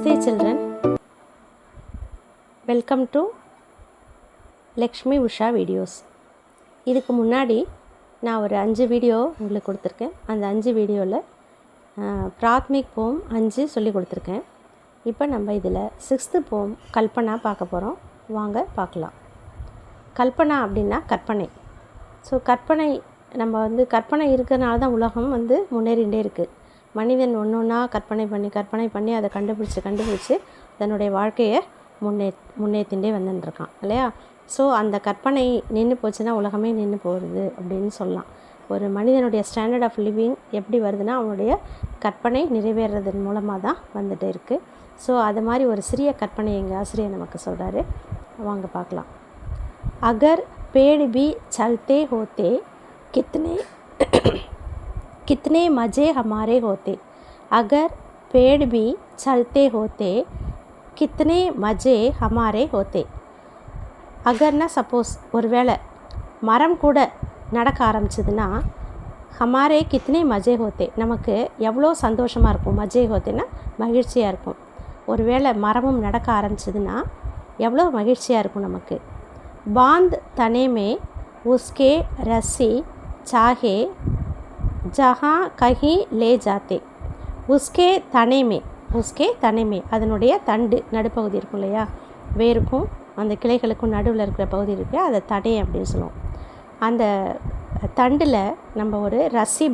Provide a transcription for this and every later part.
Namaste children, welcome to Lakshmi Usha videos. இதுக்கு முன்னாடி நான் ஒரு 5 வீடியோ உங்களுக்கு கொடுத்துருக்கேன். அந்த 5 வீடியோவில் பிராத்மிக் போம் 5 சொல்லி கொடுத்துருக்கேன். இப்போ நம்ம இதில் 6th போம் கல்பனா பார்க்க போகிறோம். வாங்க பார்க்கலாம். கல்பனா அப்படின்னா கற்பனை. ஸோ கற்பனை நம்ம கற்பனை இருக்கிறனால தான் உலகம் முன்னேறிகிட்டே இருக்குது. மனிதன் ஒன்று ஒன்றா கற்பனை பண்ணி அதை கண்டுபிடிச்சி தன்னுடைய வாழ்க்கையை முன்னேற்றிகிட்டே வந்துட்டுருக்கான் இல்லையா? ஸோ அந்த கற்பனை நின்று போச்சுன்னா உலகமே நின்று போகுது அப்படின்னு சொல்லலாம். ஒரு மனிதனுடைய ஸ்டாண்டர்ட் ஆஃப் லிவிங் எப்படி வருதுன்னா அவனுடைய கற்பனை நிறைவேறதன் மூலமாக தான் வந்துகிட்டே இருக்குது. ஸோ அது மாதிரி ஒரு சிறிய கற்பனை எங்கள் ஆசிரியர் நமக்கு சொல்கிறாரு. வாங்க பார்க்கலாம். அகர் पेड़ भी चलते होते कितने मज़े हमारे होते. अगर पेड़ भी चलते होते कितने मज़े हमारे होते. அகர்னா சப்போஸ் ஒரு வேளை மரம் கூட நடக்க ஆரம்பிச்சதுன்னா ஹமாரே கித்னே மஜே ஹோத்தே, நமக்கு எவ்வளோ சந்தோஷமாக இருக்கும். மஜே ஹோத்தேன்னா மகிழ்ச்சியாக இருக்கும். ஒரு வேளை மரமும் நடக்க ஆரம்பிச்சதுன்னா எவ்வளோ மகிழ்ச்சியாக இருக்கும் நமக்கு. बांध तने में उसके रस्सी चाहे जहाँ कहीं ले जाते. उसके तने में அதனுடைய தண்டு நடுப்பகுதி இருக்கும் இல்லையா, வேருக்கும் அந்த கிளைகளுக்கும் நடுவில் இருக்கிற பகுதி இருக்குது, அதை தடை அப்படின்னு சொல்லுவோம். அந்த தண்டில் நம்ம ஒரு ரஸ்ஸி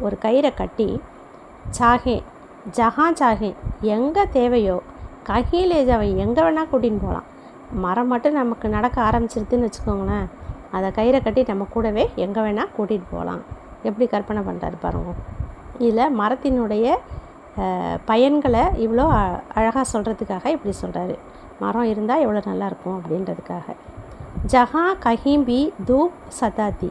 ஒரு கயிறை கட்டி சாகே எங்கே தேவையோ கஹிலேஜாவை எங்கே வேணால் கூட்டின்னு போகலாம். மரம் மட்டும் நமக்கு நடக்க ஆரம்பிச்சிருதுன்னு வச்சுக்கோங்களேன், அதை கயிறை கட்டி நம்ம கூடவே எங்கே வேணால் கூட்டிகிட்டு போகலாம். எப்படி கற்பனை பண்ணுறாரு பாருங்க. இதில் மரத்தினுடைய பயன்களை இவ்வளோ அழகாக சொல்கிறதுக்காக இப்படி சொல்கிறாரு. மரம் இருந்தால் எவ்வளோ நல்லாயிருக்கும் அப்படின்றதுக்காக. ஜஹா கஹீம்பி தூப் சதாத்தி,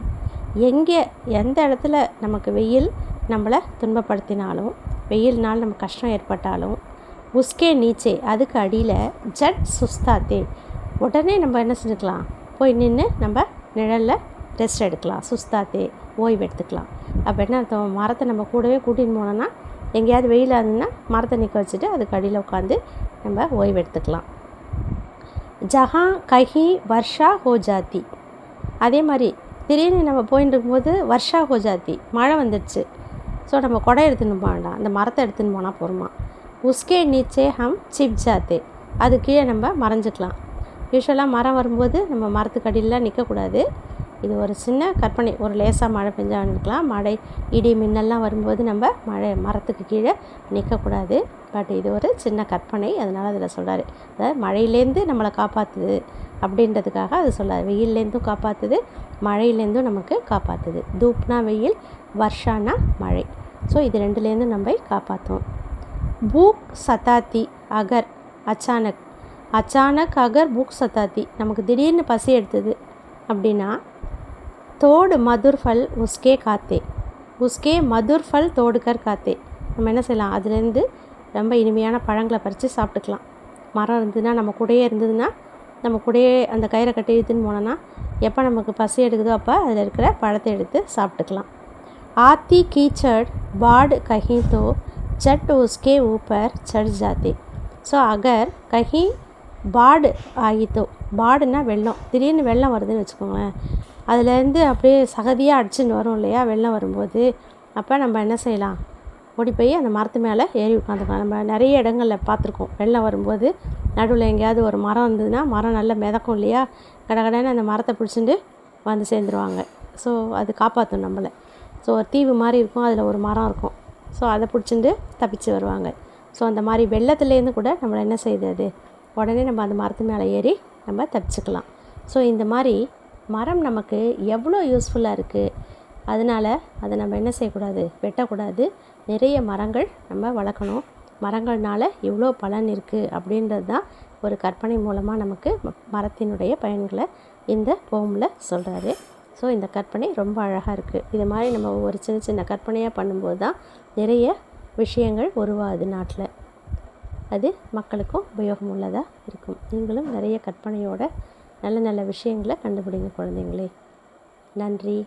எந்த இடத்துல நமக்கு வெயில் நம்மளை துன்பப்படுத்தினாலும், வெயில்னால் நமக்கு கஷ்டம் ஏற்பட்டாலும், உஸ்கே நீச்சே அதுக்கு அடியில் ஜட் சுஸ்தாத்தே, உடனே நம்ம என்ன செஞ்சுக்கலாம், போய் நின்று நம்ம நிழலில் ரெஸ்ட் எடுக்கலாம். சுஸ்தாத்தே ஓய்வு எடுத்துக்கலாம். அப்போ என்ன அர்த்தம், மரத்தை நம்ம கூடவே கூட்டின்னு போனோன்னா எங்கேயாவது வெயிலாக இருந்ததுன்னா மரத்தை நிற்க வச்சுட்டு அதுக்கு அடியில் உட்காந்து நம்ம ஓய்வு எடுத்துக்கலாம். ஜஹா கஹி வர்ஷா ஹோ ஜாத்தி, அதே மாதிரி திடீர்னு நம்ம போயின்னு இருக்கும்போது வர்ஷா ஹோ ஜாத்தி, மழை வந்துடுச்சு. ஸோ நம்ம குடை எடுத்துன்னு போக வேண்டாம், அந்த மரத்தை எடுத்துன்னு போனால் போருமா. உஸ்கே நீச்சே ஹம் சிப் ஜாத்தே, அது கீழே நம்ம மறைஞ்சிக்கலாம். யூஸ்வலாக மரம் வரும்போது நம்ம மரத்துக்கு அடியில் நிற்கக்கூடாது. இது ஒரு சின்ன கற்பனை. ஒரு லேசாக மழை பெஞ்சா நிற்கலாம். மழை இடி மின்னல்லாம் வரும்போது நம்ம மரத்துக்கு கீழே நிற்கக்கூடாது. பட் இது ஒரு சின்ன கற்பனை, அதனால் அதில் சொல்கிறாரு. அதாவது மழையிலேருந்து நம்மளை காப்பாற்றுது அப்படின்றதுக்காக அது சொல்கிறார். வெயிலேருந்தும் காப்பாற்றுது, மழையிலேருந்தும் நமக்கு காப்பாற்றுது. தூப்னா வெயில், வர்ஷானா மழை. ஸோ இது ரெண்டுலேருந்து நம்ம காப்பாற்றும். பூக் சதாத்தி அகர் அச்சானக் அகர் பூக் சதாத்தி, நமக்கு திடீர்னு பசி எடுத்தது அப்படின்னா தோடு மதுர்ஃபல் உஸ்கே மதுர்ஃபல் தோடுகர் காத்தே, நம்ம என்ன செய்யலாம், அதுலேருந்து ரொம்ப இனிமையான பழங்களை பறித்து சாப்பிட்டுக்கலாம். மரம் இருந்ததுன்னா நம்ம கூடயே இருந்ததுன்னா நம்ம கூடயே அந்த கயிறை கட்டி இழுத்துன்னு போனோன்னா எப்போ நமக்கு பசி எடுக்குதோ அப்போ அதில் இருக்கிற பழத்தை எடுத்து சாப்பிட்டுக்கலாம். ஆத்தி कीचड़ बाढ़ कहीं तो चट उसके ऊपर चढ़ जाते. ஸோ அகர் கஹி பாடு ஆகித்தோ, பாடுனா வெள்ளம், திடீர்னு வெள்ளம் வருதுன்னு வச்சுக்கோங்களேன், அதுலேருந்து அப்படியே சகதியாக அடிச்சுன்னு வரும் இல்லையா வெள்ளம் வரும்போது. அப்போ நம்ம என்ன செய்யலாம், ஓடி போய் அந்த மரத்து மேலே ஏறி உட்காந்துக்கலாம். நம்ம நிறைய இடங்களில் பார்த்துருக்கோம், வெள்ளம் வரும்போது நடுவில் எங்கேயாவது ஒரு மரம் இருந்ததுன்னா மரம் நல்லா மிதக்கும் இல்லையா, கடகடன்னு அந்த மரத்தை பிடிச்சிட்டு வந்து சேர்ந்துருவாங்க. ஸோ அது காப்பாற்றும் நம்மளை. ஸோ ஒரு தீவு மாதிரி இருக்கும், அதில் ஒரு மரம் இருக்கும். ஸோ அதை பிடிச்சிட்டு தப்பிச்சு வருவாங்க. ஸோ அந்த மாதிரி வெள்ளத்துலேருந்து கூட நம்மளை என்ன செய்யுது, அது உடனே நம்ம அந்த மரத்து மேலே ஏறி நம்ம தப்பிச்சுக்கலாம். ஸோ இந்த மாதிரி மரம் நமக்கு எவ்வளோ யூஸ்ஃபுல்லாக இருக்குது. அதனால் அதை நம்ம என்ன செய்யக்கூடாது, வெட்டக்கூடாது. நிறைய மரங்கள் நம்ம வளர்க்கணும். மரங்கள்னால இவ்வளோ பலன் இருக்குது அப்படின்றது தான் ஒரு கற்பனை மூலமாக நமக்கு மரத்தினுடைய பயன்களை இந்த போமில் சொல்கிறாரு. ஸோ இந்த கற்பனை ரொம்ப அழகாக இருக்குது. இது மாதிரி நம்ம ஒரு சின்ன கற்பனையாக பண்ணும்போது தான் நிறைய விஷயங்கள் உருவாகுது நாட்டில். அது மக்களுக்கும் உபயோகம் உள்ளதாக இருக்கும். நீங்களும் நிறைய கற்பனையோட நல்ல விஷயங்களை கண்டுபிடிங்க குழந்தைங்களே. நன்றி.